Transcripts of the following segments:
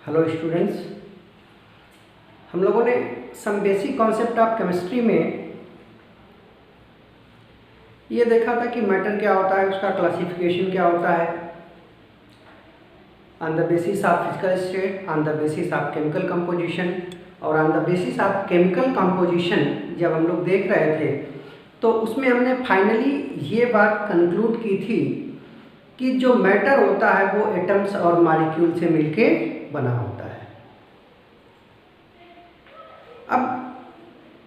Hello students, हम लोगों ने some basic concept of chemistry में ये देखा था कि मैटर क्या होता है, उसका क्लासिफिकेशन क्या होता है, on the basis of physical state, on the basis of chemical composition और on the basis of chemical composition. जब हम लोग देख रहे थे तो उसमें हमने फाइनली ये बात कंक्लूड की थी कि जो मैटर होता है वो एटम्स और मॉलिक्यूल से मिलके बना होता है। अब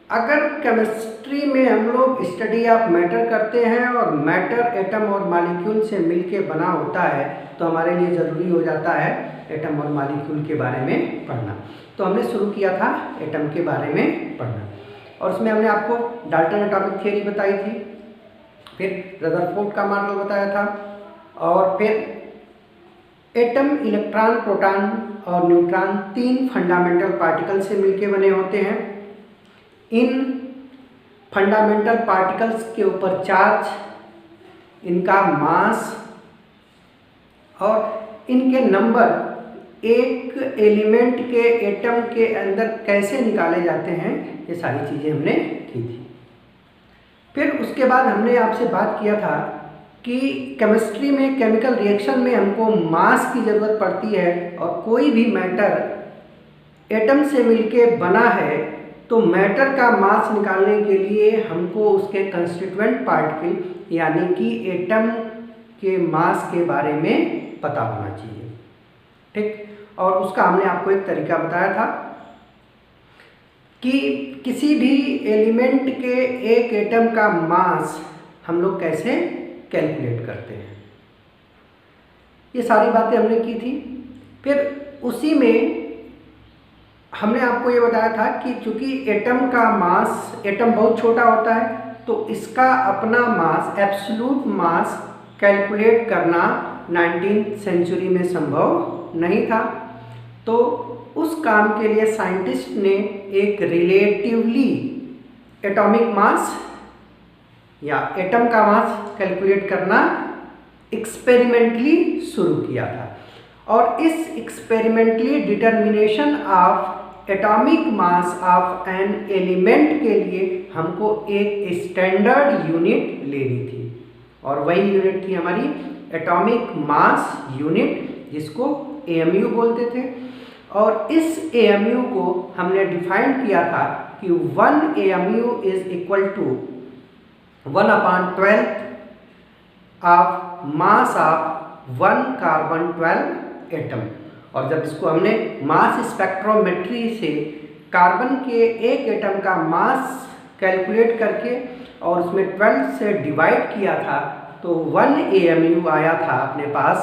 अगर केमिस्ट्री में हम लोग स्टडी ऑफ मैटर करते हैं और मैटर एटम और मॉलिक्यूल से मिलके बना होता है तो हमारे लिए ज़रूरी हो जाता है एटम और मॉलिक्यूल के बारे में पढ़ना। तो हमने शुरू किया था एटम के बारे में पढ़ना और उसमें हमने आपको डाल्टन एटॉमिक थ्योरी बताई थी, फिर रदरफोर्ड का मॉडल बताया था और फिर एटम, इलेक्ट्रॉन, प्रोटॉन और न्यूट्रॉन तीन फंडामेंटल पार्टिकल से मिलके बने होते हैं। इन फंडामेंटल पार्टिकल्स के ऊपर चार्ज, इनका मास और इनके नंबर एक एलिमेंट के एटम के अंदर कैसे निकाले जाते हैं, ये सारी चीज़ें हमने की थी। फिर उसके बाद हमने आपसे बात किया था कि केमिस्ट्री में केमिकल रिएक्शन में हमको मास की ज़रूरत पड़ती है और कोई भी मैटर एटम से मिलके बना है तो मैटर का मास निकालने के लिए हमको उसके कंस्टिट्यूएंट पार्टिकल यानी कि एटम के मास के बारे में पता होना चाहिए, ठीक। और उसका हमने आपको एक तरीका बताया था कि किसी भी एलिमेंट के एक एटम का मास हम लोग कैसे कैलकुलेट करते हैं, ये सारी बातें हमने की थी। फिर उसी में हमने आपको ये बताया था कि चूंकि एटम का मास, एटम बहुत छोटा होता है तो इसका अपना मास, एब्सोल्यूट मास कैलकुलेट करना 19th सेंचुरी में संभव नहीं था। तो उस काम के लिए साइंटिस्ट ने एक रिलेटिवली एटॉमिक मास या एटम का मास कैलकुलेट करना एक्सपेरिमेंटली शुरू किया था और इस experimentally determination of atomic mass of an element के लिए हमको एक स्टैंडर्ड यूनिट लेनी थी और वही यूनिट थी हमारी एटॉमिक मास यूनिट, जिसको AMU बोलते थे। और इस AMU को हमने डिफाइन किया था कि 1 AMU is equal to 1/12 of mass of 1 carbon 12 atom. और जब इसको हमने मास स्पेक्ट्रोमेट्री से कार्बन के एक एटम का मास कैलकुलेट करके और उसमें 12 से डिवाइड किया था तो 1 AMU आया था अपने पास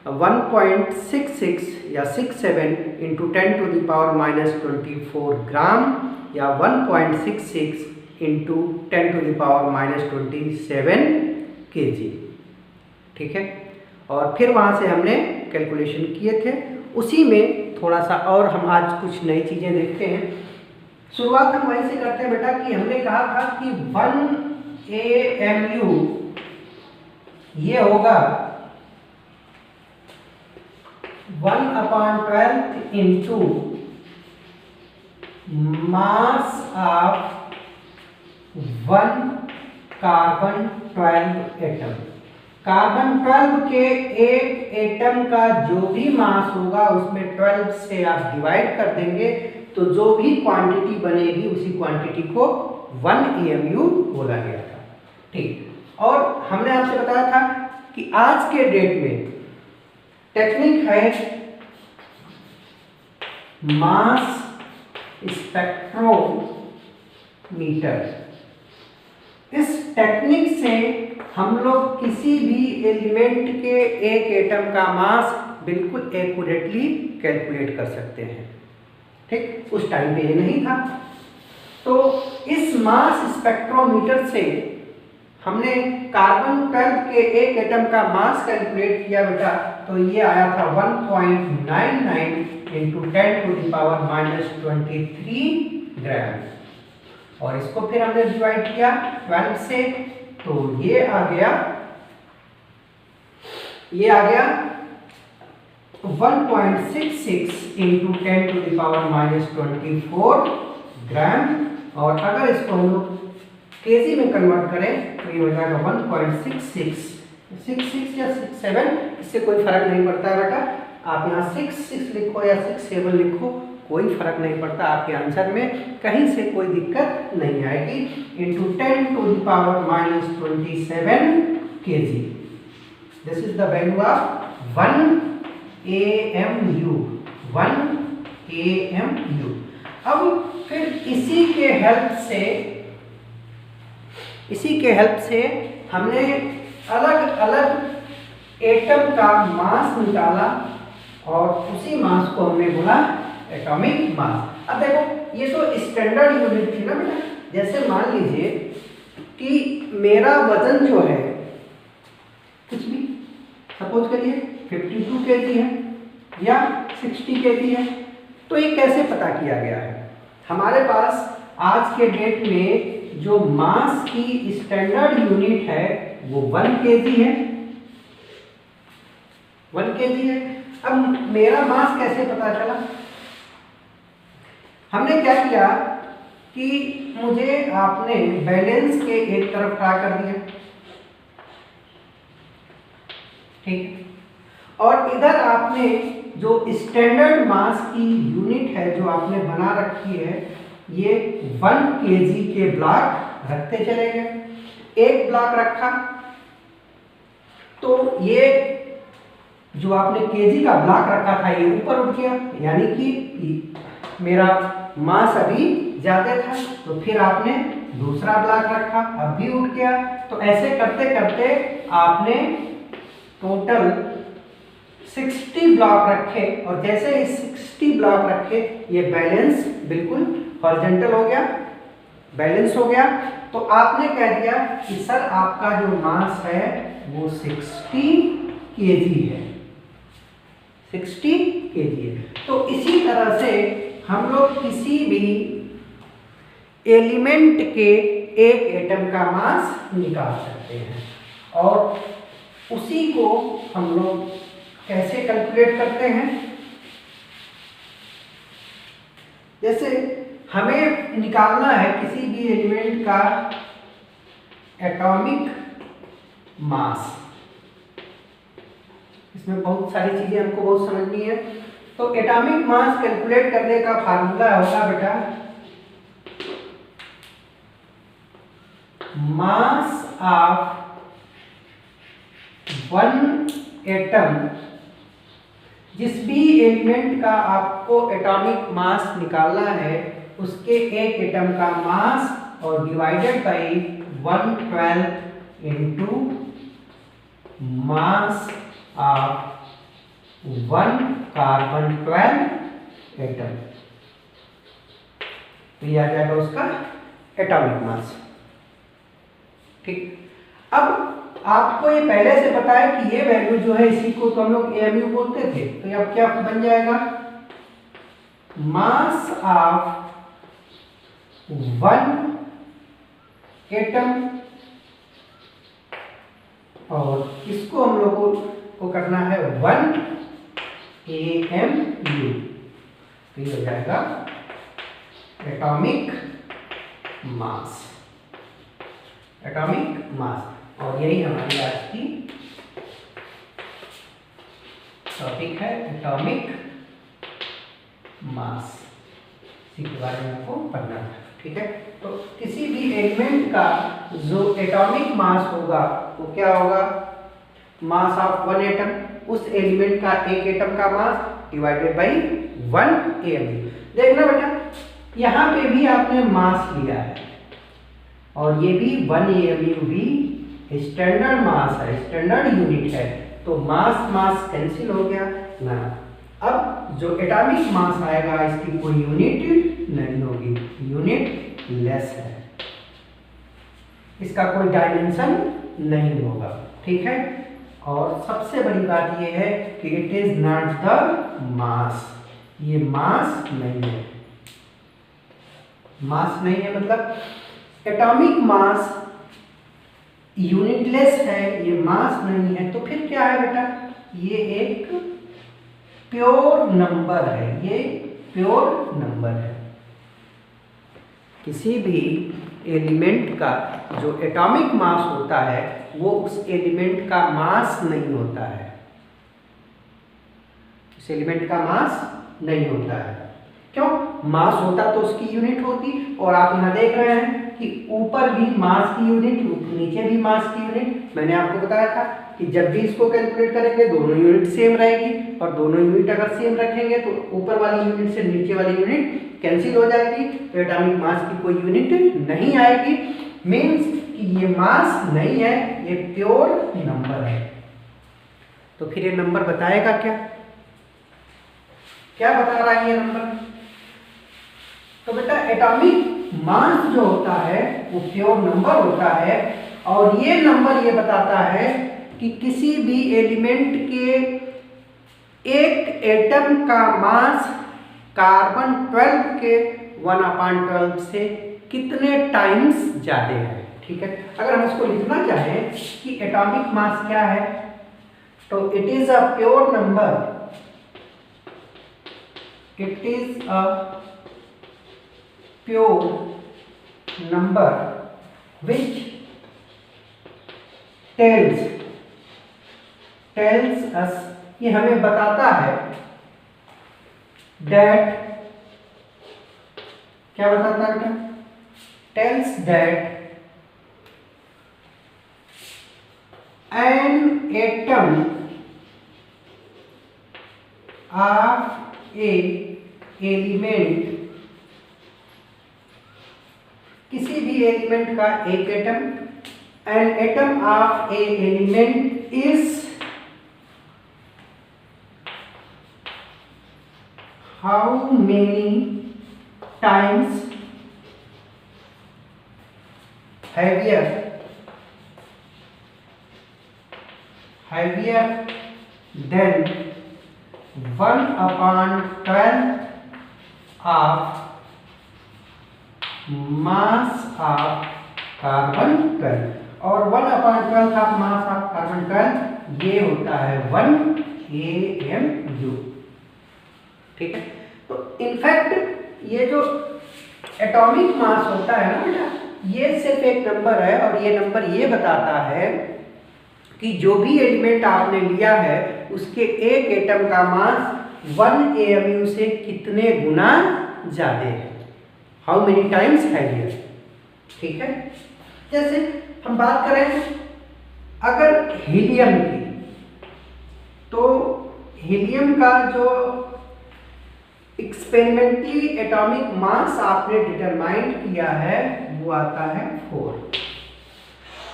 1.66 या 67 इंटू 10⁻⁻24 ग्राम या 1.66 इंटू 10⁻⁻27 kg, ठीक है। और फिर वहाँ से हमने कैलकुलेशन किए थे। उसी में थोड़ा सा और हम आज कुछ नई चीज़ें देखते हैं। शुरुआत हम वहीं से करते हैं बेटा कि हमने कहा था कि 1 AMU ये होगा 1/12 into mass of 1 carbon 12 atom. Carbon 12 के एक एटम का जो भी मास होगा उसमें 12 से आप डिवाइड कर देंगे तो जो भी क्वांटिटी बनेगी उसी क्वांटिटी को 1 AMU बोला गया था, ठीक। और हमने आपसे बताया था कि आज के डेट में टेक्निक है मास स्पेक्ट्रोमीटर। इस टेक्निक से हम लोग किसी भी एलिमेंट के एक एटम का मास बिल्कुल एक्यूरेटली कैलकुलेट कर सकते हैं, ठीक। उस टाइम पे ये नहीं था। तो इस मास स्पेक्ट्रोमीटर से हमने कार्बन 12 के एक एटम का मास कैलकुलेट किया बेटा, तो ये आया था 1.99 इंटू 10⁻⁻23 ग्राम। और इसको फिर हमने डिवाइड किया 12 से तो ये आ गया 1.66 इंटू 10⁻⁻24 ग्राम। और अगर इसको हम लोग केजी में कन्वर्ट करें तो ये हो जाएगा 1.66 या 67, इससे कोई फर्क नहीं पड़ता है बेटा। आप यहाँ 66 लिखो या 67 लिखो, कोई फर्क नहीं पड़ता, आपके आंसर में कहीं से कोई दिक्कत नहीं आएगी। Into 10⁻⁻27 kg, this is the value of 1 AMU, 1 AMU। अब फिर इसी के हेल्प से हमने अलग अलग एटम का मास निकाला और उसी मास को हमने बोला एटॉमिक मास। अब देखो ये तो स्टैंडर्ड यूनिट थी ना बेटा। जैसे मान लीजिए कि मेरा वजन जो है कुछ भी सपोज करिए 52 kg है या 60 kg है, तो ये कैसे पता किया गया है? हमारे पास आज के डेट में जो मास की स्टैंडर्ड यूनिट है वो 1 kg है, 1 kg है। अब मेरा मास कैसे पता चला? हमने क्या किया कि मुझे आपने बैलेंस के एक तरफ ड्रा कर दिया, ठीक, और इधर आपने जो स्टैंडर्ड मास की यूनिट है जो आपने बना रखी है, ये 1 kg के ब्लॉक रखते चले गए। एक ब्लॉक रखा तो ये जो आपने केजी का ब्लॉक रखा था ये ऊपर उठ गया, यानी कि मेरा मास अभी ज्यादा था। तो फिर आपने दूसरा ब्लॉक रखा, अब भी उठ गया। तो ऐसे करते करते आपने टोटल 60 ब्लॉक रखे, और जैसे ही 60 ब्लॉक रखे ये बैलेंस बिल्कुल हॉरिजॉन्टल हो गया, बैलेंस हो गया। तो आपने कह दिया कि सर आपका जो मास है वो 60 kg है, 60 kg है। तो इसी तरह से हम लोग किसी भी एलिमेंट के एक एटम का मास निकाल सकते हैं, और उसी को हम लोग कैसे कैलकुलेट करते हैं? जैसे हमें निकालना है किसी भी एलिमेंट का एटॉमिक मास। इसमें बहुत सारी चीजें हमको बहुत समझनी है। तो एटॉमिक मास कैलकुलेट करने का फार्मूला होगा बेटा मास ऑफ 1 एटम। जिस भी एलिमेंट का आपको एटॉमिक मास निकालना है उसके एक एटम का मास और divided by 1/12 into mass of 1 carbon 12 atom, तो ये आ जाएगा उसका एटॉमिक मास। ठीक, अब आपको ये पहले से पता है कि ये वैल्यू जो है इसी को तो हम लोग AMU बोलते थे, तो ये अब क्या बन जाएगा? मास ऑफ 1 एटम, और इसको हम लोग को करना है 1 AMU, तो ये हो जाएगा एटॉमिक मास, एटॉमिक मास। और यही हमारी आज की टॉपिक है एटॉमिक मास, इसी के बारे में आपको पढ़ना है। ठीक है, तो किसी भी एलिमेंट का जो एटॉमिक मास होगा वो क्या होगा? मास ऑफ 1 एटम, उस एलिमेंट का एक एटम का मास डिवाइडेड बाई 1 AMU। देखना बेटा यहाँ पे भी आपने मास लिया है और ये भी 1 AMU भी स्टैंडर्ड मास है, स्टैंडर्ड यूनिट है, तो मास मास कैंसिल हो गया ना। अब जो एटॉमिक मास आएगा इसकी कोई यूनिट नहीं होगी, यूनिट लेस है, इसका कोई डायमेंशन नहीं होगा। ठीक है, और सबसे बड़ी बात यह है कि it is not the mass, ये मास नहीं है, मास नहीं है मतलब एटॉमिक मास यूनिटलेस है, ये मास नहीं है। तो फिर क्या है बेटा? ये एक प्योर नंबर है, ये प्योर नंबर है। किसी भी एलिमेंट का जो एटॉमिक मास होता है वो उस एलिमेंट का मास नहीं होता है, उस एलिमेंट का मास नहीं होता है। क्यों? मास होता तो उसकी यूनिट होती, और आप यहाँ देख रहे हैं कि ऊपर भी मास की यूनिट, नीचे भी मास की यूनिट। मैंने आपको बताया था कि जब भी इसको कैलकुलेट करेंगे दोनों यूनिट सेम रहेगी, और दोनों यूनिट अगर सेम रखेंगे तो ऊपर वाली यूनिट से नीचे वाली यूनिट कैंसिल हो जाएगी, तो एटॉमिक मास की कोई यूनिट नहीं आएगी। मीन्स कि ये मास नहीं है, ये प्योर नंबर है। तो फिर ये नंबर बताएगा क्या? क्या बता रहा है ये नंबर? तो बेटा एटॉमिक मास जो होता है वो प्योर नंबर होता है, और ये नंबर ये बताता है कि किसी भी एलिमेंट के एक एटम का मास कार्बन 12 के 1/12 से कितने टाइम्स ज्यादा है। ठीक है, अगर हम इसको लिखना चाहें कि एटॉमिक मास क्या है, तो it is a pure number, it is a pure number which tells us, ये हमें बताता है that, क्या बताता है बेटा? tells that an atom of A element, किसी भी एलिमेंट का एक atom, an atom of A element is how many times heavier than 1/12 of mass of carbon 12, और 1/12 ऑफ मास ऑफ कार्बन 12 ये होता है 1 AMU। ठीक है, तो इनफैक्ट ये जो एटॉमिक मास होता है ना बेटा, ये सिर्फ एक नंबर है, और ये नंबर ये बताता है कि जो भी एलिमेंट आपने लिया है उसके एक एटम का मास 1 AMU से कितने गुना ज्यादा है, हाउ मेनी टाइम्स हैवियर। ठीक है, जैसे हम बात करें अगर हीलियम की, तो हीलियम का जो एक्सपेरिमेंटली एटॉमिक मास आपने डिटरमाइन किया है वो आता है 4।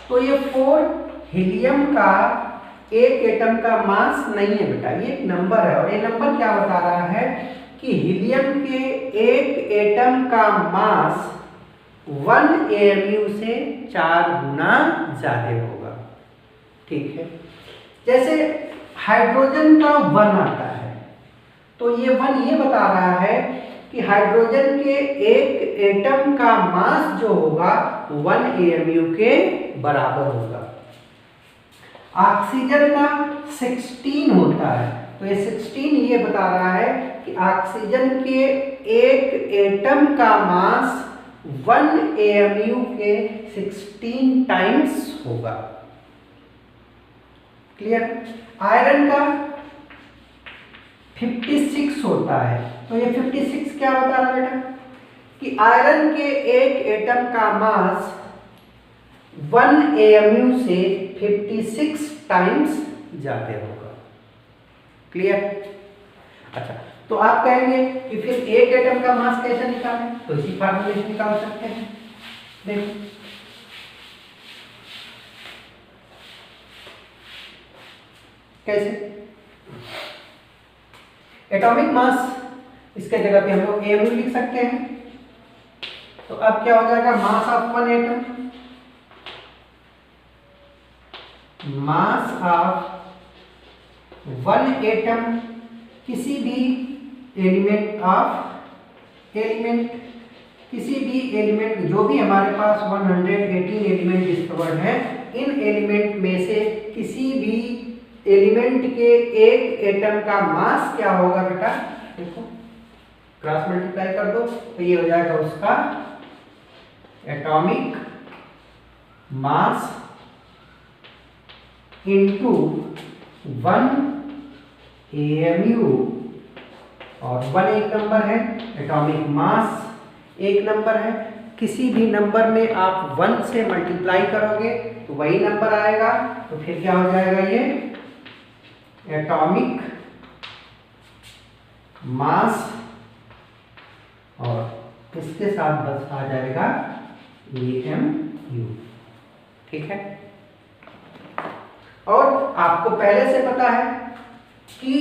तो ये 4 हीलियम का एक एटम का मास नहीं है बेटा, ये एक नंबर है, और ये नंबर क्या बता रहा है कि हीलियम के एक एटम का मास 1 AMU से 4 गुना ज्यादा होगा। ठीक है, जैसे हाइड्रोजन का 1 आता है, तो ये 1 ये बता रहा है कि हाइड्रोजन के एक एटम का मास जो होगा 1 AMU के बराबर होगा। ऑक्सीजन का 16 होता है, तो ये 16 ये बता रहा है कि ऑक्सीजन के एक एटम का मास 1 AMU के 16 टाइम्स होगा। क्लियर? आयरन का 56 होता है, तो ये 56 क्या बता रहा है बेटा कि आयरन के एक एटम का मास 1 AMU से 56 टाइम्स ज्यादा होगा। क्लियर? अच्छा, तो आप कहेंगे कि फिर एक एटम का मास कैसे निकालें, तो इसी फार्मूले से निकाल सकते हैं। देखो कैसे, एटॉमिक मास इसके जगह पे हम लोग AMU लिख सकते हैं, तो अब क्या हो जाएगा, मास of 1 atom, mass of 1 atom किसी भी एलिमेंट जो भी हमारे पास 118 एलिमेंट डिस्कवर्ड है, इन एलिमेंट में से किसी भी एलिमेंट के एक एटम का मास क्या होगा बेटा, देखो क्रॉस मल्टीप्लाई कर दो तो ये हो जाएगा उसका एटॉमिक मास इंटू 1 AMU, और 1 एक नंबर है, एटॉमिक मास एक नंबर है। किसी भी नंबर में आप 1 से मल्टीप्लाई करोगे तो वही नंबर आएगा, तो फिर क्या हो जाएगा ये एटॉमिक मास, और इसके साथ बस आ जाएगा AMU। ठीक है, और आपको पहले से पता है कि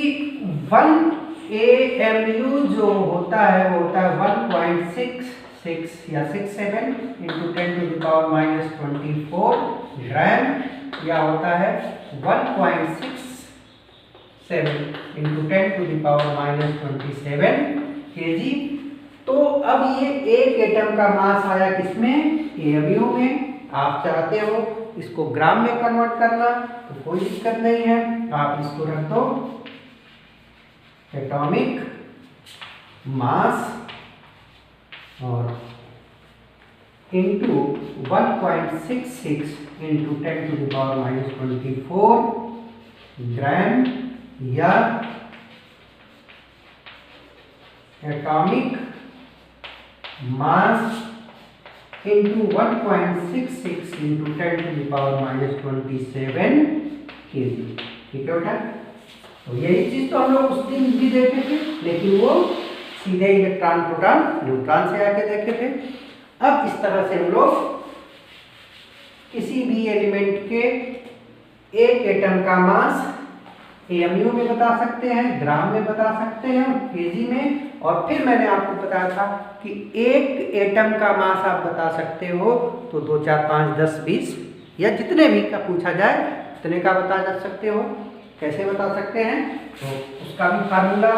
1 AMU जो होता है वो होता है 1.66 या 67 इंटू 10⁻⁻24 ग्राम, या होता है 1.67 इंटू 10⁻⁻27 kg। तो अब ये एक एटम का मास आया किसमें, AMU में। आप चाहते हो इसको ग्राम में कन्वर्ट करना तो कोई दिक्कत नहीं है, आप इसको रख दो एटॉमिक मास और इंटू 1.66 इंटू 10⁻⁻24 ग्राम, या atomic mass into 1.66 into 10⁻⁻27 kg। ठीक है बेटा, तो यही चीज तो हम लोग उस दिन भी देखे थे, लेकिन वो सीधे इलेक्ट्रॉन प्रोटॉन न्यूट्रॉन से आके देखे थे। अब इस तरह से हम लोग किसी भी एलिमेंट के एक एटम का मास AMU में बता सकते हैं, ग्राम में बता सकते हैं, kg में। और फिर मैंने आपको बताया था कि एक एटम का मास आप बता सकते हो तो 2 4 5 10 20 या जितने भी का पूछा जाए उतने का बता जा सकते हो। कैसे बता सकते हैं, तो उसका भी फार्मूला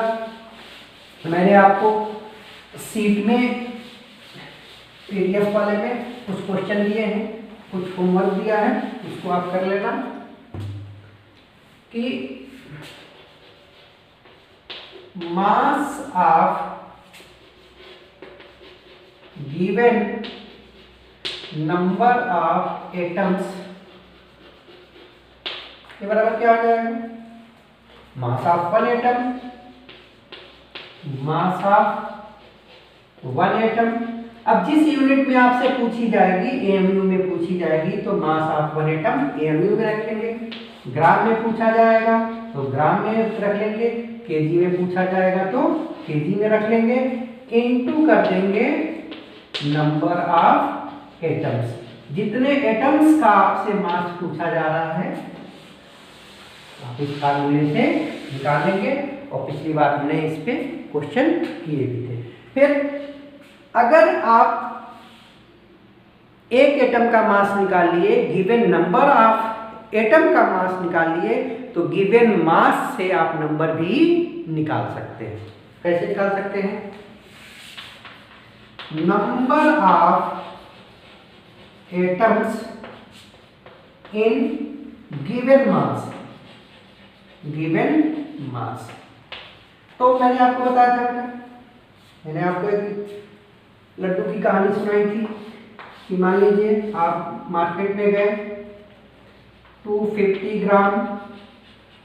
मैंने आपको सीट में PDF वाले में कुछ क्वेश्चन दिए हैं, कुछ होमवर्क दिया है, उसको आप कर लेना कि mass of given number of atoms के बराबर क्या हो जाएगा, मास of 1 atom, mass of 1 atom. अब जिस यूनिट में आपसे पूछी जाएगी, AMU में पूछी जाएगी, तो मास ऑफ 1 एटम AMU में रख लेंगे, ग्राम में पूछा जाएगा तो ग्राम में रख लेंगे, kg में पूछा जाएगा तो kg में रख लेंगे, इनटू कर देंगे नंबर ऑफ एटम्स। जितने एटम्स का आपसे मास पूछा जा रहा है आप इस फार्मूले से निकाल लेंगे, और पिछली बार हमने इस पे क्वेश्चन किए भी थे। फिर अगर आप एक एटम का मास निकाल लिए, गिवन नंबर ऑफ एटम का मास निकाल लिए, तो गिवन मास से आप नंबर भी निकाल सकते हैं। कैसे निकाल सकते हैं, number of atoms in given mass, given मास। तो मैंने आपको बताया था, मैंने आपको एक लड्डू की कहानी सुनाई थी कि मान लीजिए आप मार्केट में गए, 250 ग्राम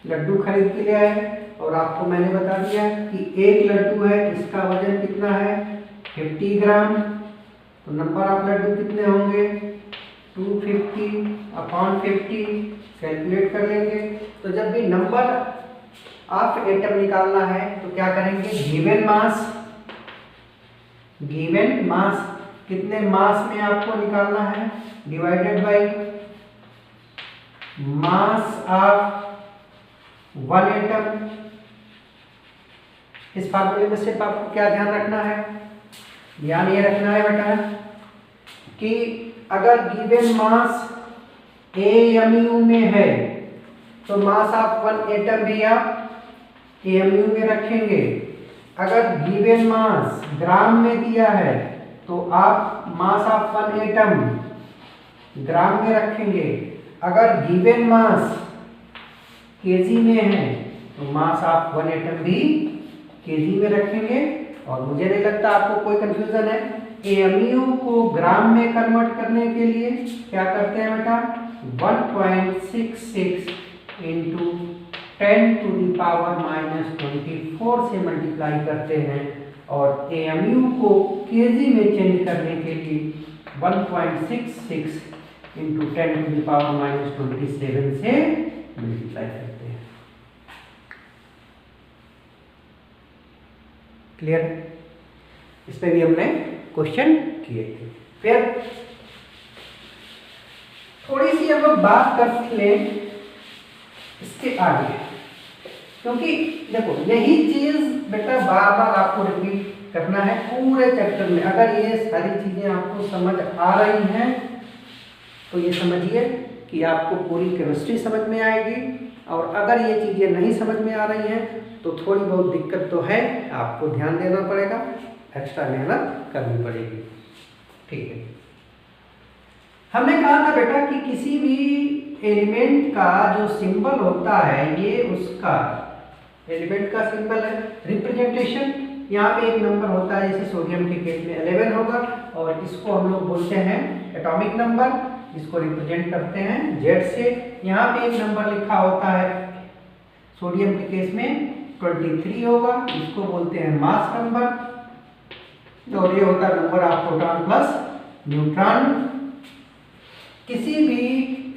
लड्डू खरीद के ले आए, और आपको मैंने बता दिया कि एक लड्डू है, इसका वजन कितना है 50 ग्राम, तो नंबर ऑफ लड्डू कितने होंगे 250/50, कैलकुलेट कर लेंगे। तो जब भी नंबर ऑफ एटम निकालना है तो क्या करेंगे, गिवन मास, गिवन मास कितने मास में आपको निकालना है, divided by mass of 1 atom. इस फार्मूले में सिर्फ आपको क्या ध्यान रखना है, ध्यान ये रखना है बेटा कि अगर गिवन मास AMU में है तो मास ऑफ 1 एटम भी आप AMU में रखेंगे। अगर गिवन मास ग्राम में दिया है तो आप मास ऑफ 1 एटम ग्राम में रखेंगे। अगर गिवन मास केजी में है तो मास ऑफ वन एटम भी केजी में रखेंगे। और मुझे नहीं लगता आपको कोई कंफ्यूजन है। एमयू को ग्राम में कन्वर्ट करने के लिए क्या करते हैं बेटा, 1.66 इंटू 10⁻⁻24 से मल्टीप्लाई करते हैं। और एमयू को केजी में चेंज करने के लिए 1.66 इंटू 10⁻⁻27 से मल्टीप्लाई करते हैं। क्लियर है? इस पे भी हमने क्वेश्चन किए थे। फिर थोड़ी सी हम लोग बात कर लें इसके आगे, क्योंकि देखो यही चीज बेटा बार बार आपको रिपीट करना है पूरे चैप्टर में। अगर ये सारी चीजें आपको समझ आ रही हैं तो ये समझिए कि आपको पूरी केमिस्ट्री समझ में आएगी। और अगर ये चीजें नहीं समझ में आ रही हैं तो थोड़ी बहुत दिक्कत तो है, आपको ध्यान देना पड़ेगा, एक्स्ट्रा मेहनत करनी पड़ेगी। ठीक है, हमने कहा था बेटा कि किसी भी एलिमेंट का जो सिंबल होता है ये उसका एलिमेंट का सिंबल है, रिप्रेजेंटेशन। यहाँ पे एक नंबर होता है, जैसे सोडियम के केस में 11 होगा, और इसको हम लोग बोलते हैं एटॉमिक नंबर, इसको रिप्रेजेंट करते हैं Z से। यहाँ पे एक नंबर लिखा होता है, सोडियम के केस में 23 होगा, इसको बोलते हैं मास नंबर। तो ये होता है number of proton plus neutron. किसी भी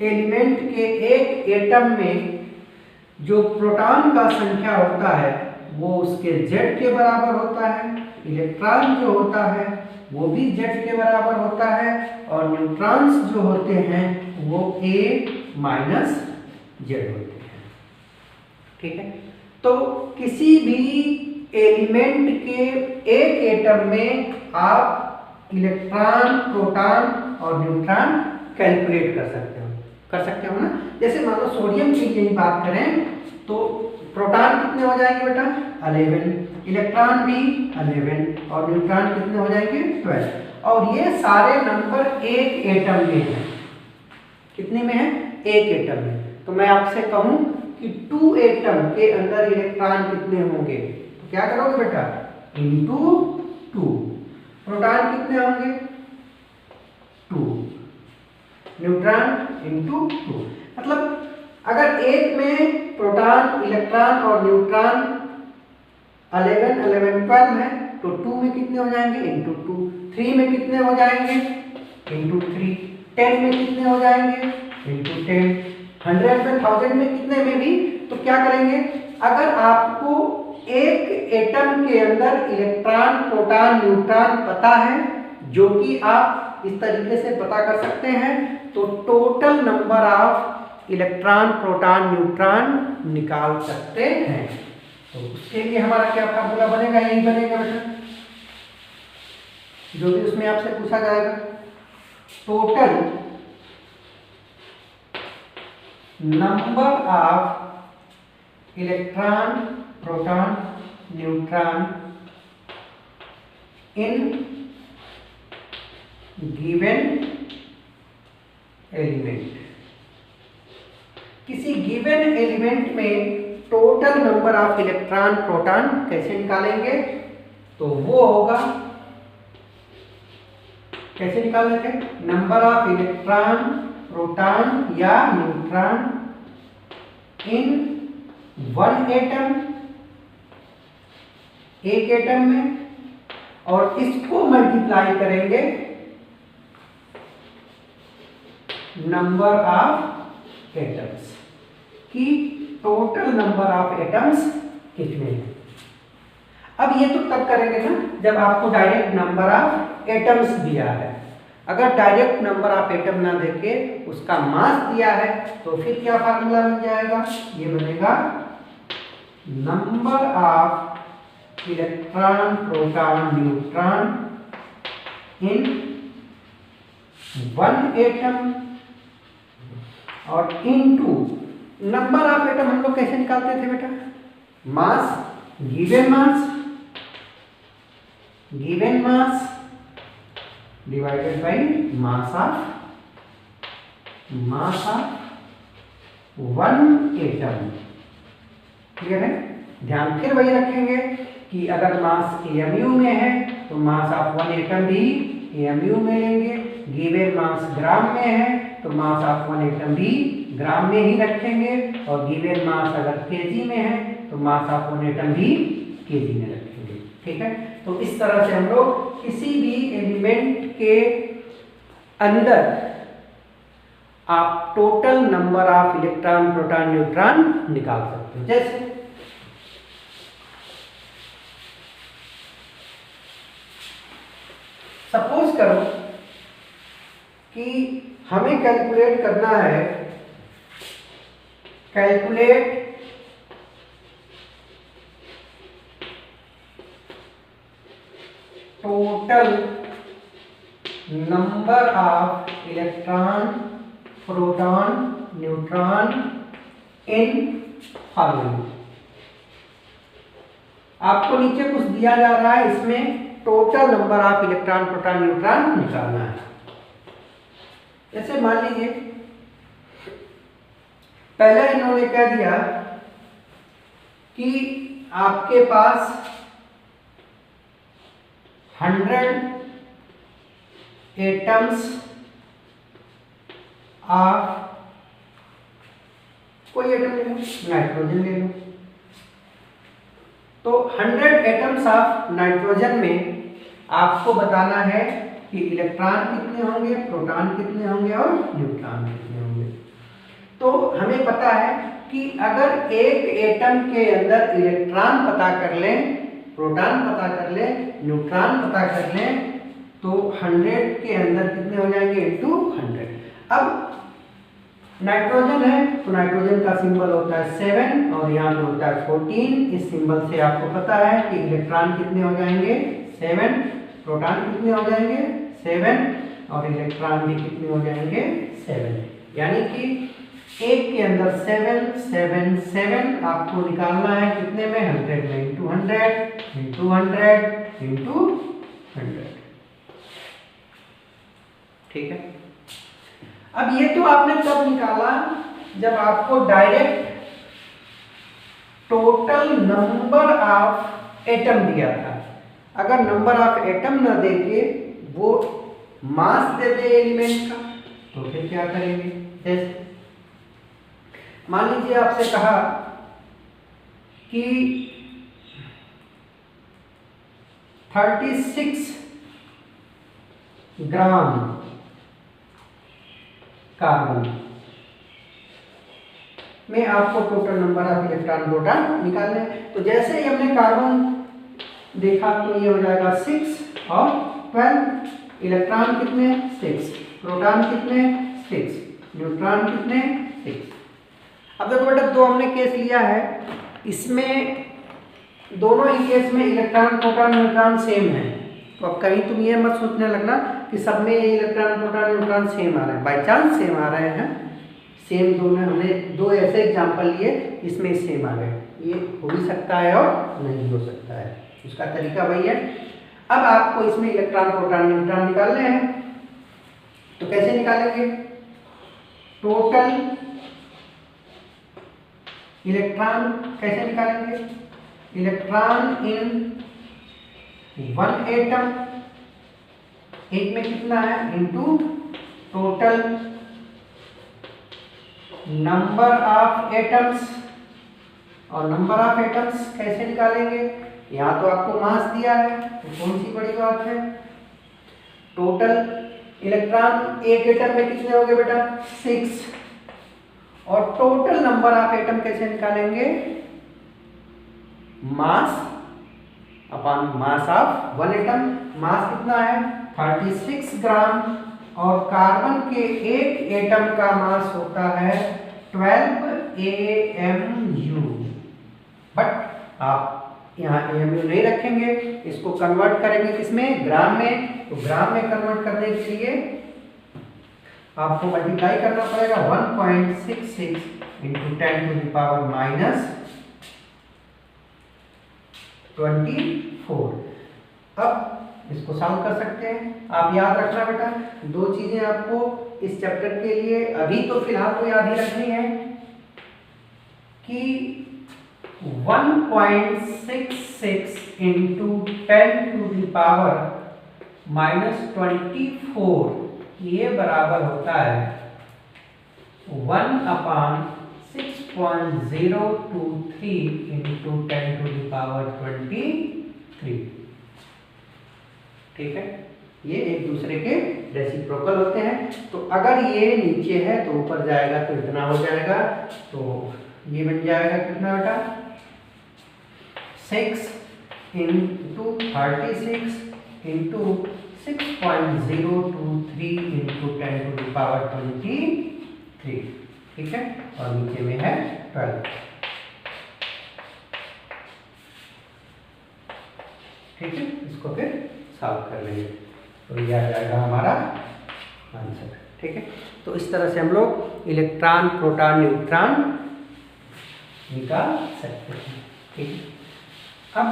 एलिमेंट के एक एटम में जो प्रोटॉन का संख्या होता है वो उसके Z के बराबर होता है, इलेक्ट्रॉन जो होता है वो भी Z के बराबर होता है, और न्यूट्रॉन्स जो होते हैं वो A माइनस Z होते हैं। ठीक है, तो किसी भी एलिमेंट के एक एटम में आप इलेक्ट्रॉन, प्रोटॉन और न्यूट्रॉन कैलकुलेट कर सकते हो ना। जैसे मान लो सोडियम की यही बात करें तो प्रोटॉन कितने हो जाएंगे बेटा, 11, इलेक्ट्रॉन भी 11, और न्यूट्रॉन कितने हो जाएंगे, 12। और ये सारे नंबर एक एटम में है। कितने में है, एक एटम में। तो मैं आपसे कहूं कि 2 एटम के अंदर इलेक्ट्रॉन कितने होंगे, तो क्या करोगे बेटा, इंटू 2। प्रोटॉन कितने होंगे, 2, न्यूट्रॉन इंटू 2। मतलब अगर एक में प्रोटॉन, इलेक्ट्रॉन और न्यूट्रॉन 11, 11, 12 है तो 2 में कितने हो जाएंगे, इंटू 2। 3 में कितने हो जाएंगे, इंटू 3। 10 में कितने हो जाएंगे, इंटू 10। 100 में, 1000 में, कितने में भी। तो क्या करेंगे, अगर आपको एक एटम के अंदर इलेक्ट्रॉन, प्रोटॉन, न्यूट्रॉन पता है, जो कि आप इस तरीके से पता कर सकते हैं, तो total number of electron, proton, neutron निकाल सकते हैं। तो उसके लिए हमारा क्या फार्मूला बनेगा, यही बनेगा बेटा, जो भी उसमें आपसे पूछा जाएगा। Total number of electron, proton, neutron in given element. किसी गिवन एलिमेंट में total number of electron, proton कैसे निकालेंगे, तो वो होगा, कैसे निकालेंगे, नंबर ऑफ इलेक्ट्रॉन, प्रोटॉन या न्यूट्रॉन इन वन एटम, एक एटम में, और इसको मल्टीप्लाई करेंगे नंबर ऑफ एटम्स की टोटल नंबर ऑफ एटम्स कितने हैं। अब ये तो तब करेंगे ना जब आपको डायरेक्ट नंबर ऑफ एटम्स दिया है। अगर डायरेक्ट नंबर ऑफ एटम ना देके उसका मास दिया है तो फिर क्या फार्मूला बन जाएगा, ये बनेगा number of electron, proton, neutron in one atom, और इनटू नंबर ऑफ एटम हम लोग कैसे निकालते थे बेटा, mass, given mass divided by mass of one atom. Clear है? ध्यान फिर वही रखेंगे कि अगर मास एमयू में है तो मास ऑफ वन एटम भी एमयू में लेंगे, गिवन मास ग्राम में है तो मास ऑफ वन एटम भी ग्राम में ही रखेंगे, और गिवन मास अगर केजी में है तो मास ऑफ वन एटम भी केजी में रखेंगे। ठीक है, तो इस तरह से हम लोग किसी भी एलिमेंट के अंदर आप total number of electron proton neutron निकाल सकते हो। जैसे सपोज करो कि हमें कैलकुलेट करना है, calculate total number of electron proton neutron in following. आपको नीचे कुछ दिया जा रहा है, इसमें total number of electron proton neutron निकालना है। जैसे मान लीजिए पहले इन्होंने कह दिया कि आपके पास 100 एटम्स ऑफ, कोई एटम ले लो, नाइट्रोजन ले लो, तो 100 एटम्स ऑफ नाइट्रोजन में आपको बताना है कि इलेक्ट्रॉन कितने होंगे, प्रोटॉन कितने होंगे और न्यूट्रॉन कितने होंगे। तो हमें पता है कि अगर एक एटम के अंदर इलेक्ट्रॉन पता कर लें, प्रोटॉन पता कर लें, न्यूट्रॉन पता कर लें, तो 100 के अंदर कितने हो जाएंगे इनटू 100। अब नाइट्रोजन है तो नाइट्रोजन का सिंबल होता है 7 और यहाँ पे होता है 14। इस सिंबल से आपको पता है कि इलेक्ट्रॉन कितने हो जाएंगे 7, प्रोटॉन कितने हो जाएंगे 7 और इलेक्ट्रॉन भी कितने हो जाएंगे 7। यानी कि एक के अंदर 7 7 7 आपको निकालना है कितने में 100 में, इंटू 100 इंटू 100 इंटू 100। ठीक है, अब ये तो आपने तब निकाला जब आपको direct total number of atom दिया था। अगर नंबर ऑफ एटम न देके वो मास दे दे एलिमेंट का तो फिर क्या करेंगे? जैसे मान लीजिए आपसे कहा कि 36 ग्राम कार्बन में आपको total number of electron proton निकालने। तो जैसे ही हमने कार्बन देखा तो ये हो जाएगा 6 और 12। इलेक्ट्रॉन कितने 6, प्रोटॉन कितने 6, न्यूट्रॉन कितने 6। अब देखो बेटा दो हमने केस लिया है, इसमें दोनों ही केस में इलेक्ट्रॉन प्रोटॉन न्यूट्रॉन सेम है। तो अब कहीं तुम ये मत सोचने लगना कि सब में इलेक्ट्रॉन प्रोटॉन न्यूट्रॉन सेम आ रहे हैं, बाई चांस सेम आ रहे हैं। सेम दो में हमने दो ऐसे एग्जाम्पल लिए, इसमें सेम आ गए, ये हो भी सकता है और नहीं हो सकता है, उसका तरीका वही है। अब आपको इसमें इलेक्ट्रॉन प्रोटॉन न्यूट्रॉन निकालने हैं, तो कैसे निकालेंगे? टोटल इलेक्ट्रॉन कैसे निकालेंगे? इलेक्ट्रॉन इन वन एटम, एक में कितना है into total number of atoms. और नंबर ऑफ एटम्स कैसे निकालेंगे? यहाँ तो आपको मास दिया है तो कौन सी बड़ी बात है, टोटल इलेक्ट्रॉन एक एटम में कितने हो गए बेटा 6, और टोटल नंबर ऑफ एटम कैसे निकालेंगे? Mass upon mass of one atom. Mass कितना है 36 ग्राम, और कार्बन के एक एटम का मास होता है 12 AMU। बट आप यहाँ AMU नहीं रखेंगे, इसको कन्वर्ट करेंगे किसमें? ग्राम में। तो ग्राम में कन्वर्ट करने के लिए आपको मल्टीप्लाई करना पड़ेगा 1.66 into 10 to the power minus 24। अब इसको सॉल्व कर सकते हैं। आप याद रखना बेटा दो चीजें आपको इस चैप्टर के लिए अभी तो फिलहाल तो याद ही रखनी है कि 1.66 इंटू 10⁻⁻24 ये बराबर होता है 1/6.023 इंटू 10⁻23। ठीक है, ये एक दूसरे के रेसिप्रोकल होते हैं। तो अगर ये नीचे है तो ऊपर जाएगा तो इतना हो जाएगा, तो ये बन जाएगा कितना बेटा 6 इंटू 36 इंटू 6.023 इंटू 10⁻23। ठीक है, और नीचे में है 12। ठीक है, इसको फिर सॉल्व कर लेंगे तो ये आ जाएगा हमारा आंसर। ठीक है, तो इस तरह से हम लोग इलेक्ट्रॉन, प्रोटॉन, न्यूट्रॉन निकाल सकते हैं। ठीक है, अब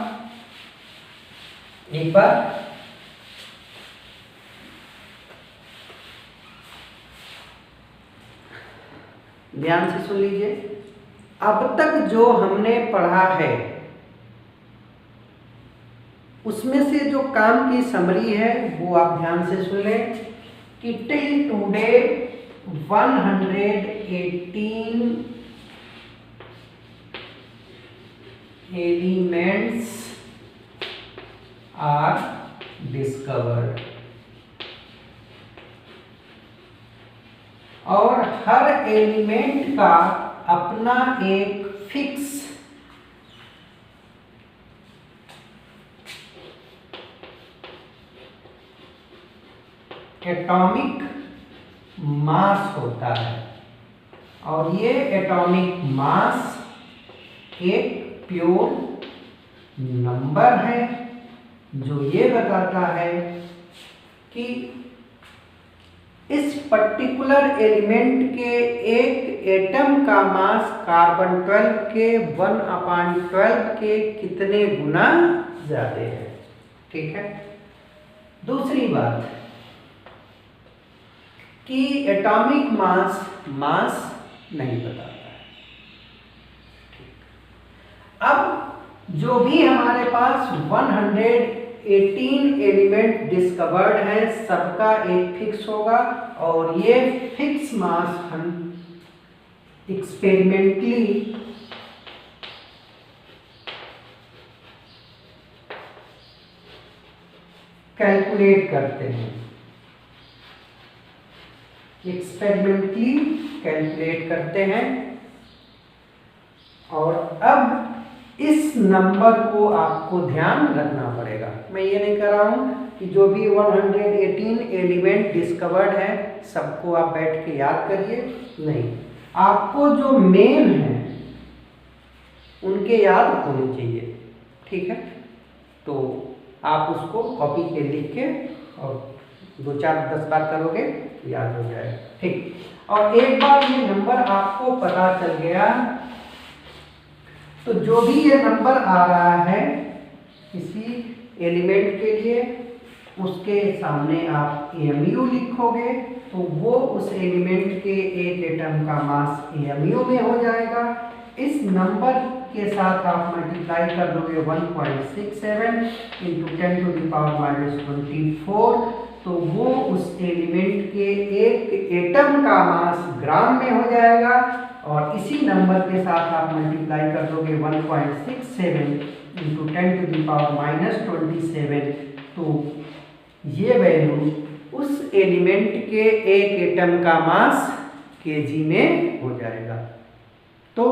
एक बार ध्यान से सुन लीजिए। अब तक जो हमने पढ़ा है उसमें से जो काम की समरी है वो आप ध्यान से सुन लें कि till today 118 elements are discovered, और हर एलिमेंट का अपना एक फिक्स एटॉमिक मास होता है, और ये एटॉमिक मास एक प्योर नंबर है जो ये बताता है कि इस पर्टिकुलर एलिमेंट के एक एटम का मास कार्बन 12 के 1/12 के कितने गुना ज्यादा है। ठीक है, दूसरी बात कि एटॉमिक मास नहीं बताता है। अब जो भी हमारे पास 118 एलिमेंट डिस्कवर्ड है सबका एक फिक्स होगा, और ये फिक्स मास हम एक्सपेरिमेंटली कैलकुलेट करते हैं, और अब इस नंबर को आपको ध्यान रखना पड़ेगा। मैं ये नहीं कह रहा हूं कि जो भी 118 एलिमेंट डिस्कवर्ड है सबको आप बैठ के याद करिए, नहीं, आपको जो मेन है उनके याद होने चाहिए। ठीक है, तो आप उसको कॉपी पे लिख के और 2-4-10 बार करोगे तो याद हो जाएगा। ठीक, और एक बार ये नंबर आपको पता चल गया तो जो भी ये नंबर आ रहा है किसी एलिमेंट के लिए उसके सामने आप AMU लिखोगे तो वो उस एलिमेंट के एक एटम का मास AMU में हो जाएगा। इस नंबर के साथ आप मल्टीप्लाई कर दोगे 1.67 इंटू 10⁻⁻24, तो वो उस एलिमेंट के एक एटम का मास ग्राम में हो जाएगा, और इसी नंबर के साथ आप मल्टीप्लाई कर दोगे 1.67 इंटू 10⁻⁻27, तो ये वैल्यू उस एलिमेंट के एक एटम का मास kg में हो जाएगा। तो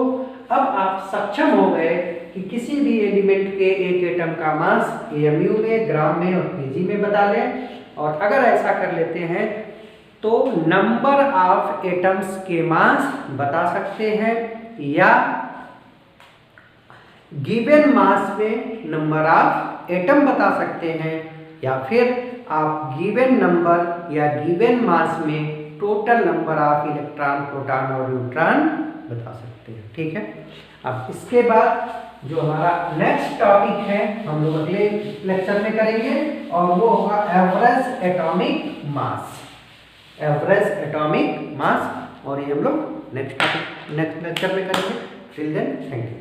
अब आप सक्षम हो गए कि किसी भी एलिमेंट के एक एटम का मास AMU में, ग्राम में और kg में बता लें, और अगर ऐसा कर लेते हैं तो नंबर ऑफ एटम्स के मास बता सकते हैं, या गिवन मास में नंबर ऑफ एटम बता सकते हैं, या फिर आप गिवन नंबर या गिवन मास में total number of electron, proton और न्यूट्रॉन बता सकते हैं। ठीक है, अब इसके बाद जो हमारा नेक्स्ट टॉपिक है हम लोग अगले लेक्चर में करेंगे, और वो होगा एवरेज एटॉमिक मास। और ये हम लोग नेक्स्ट लेक्चर में करेंगे। Till then thank you.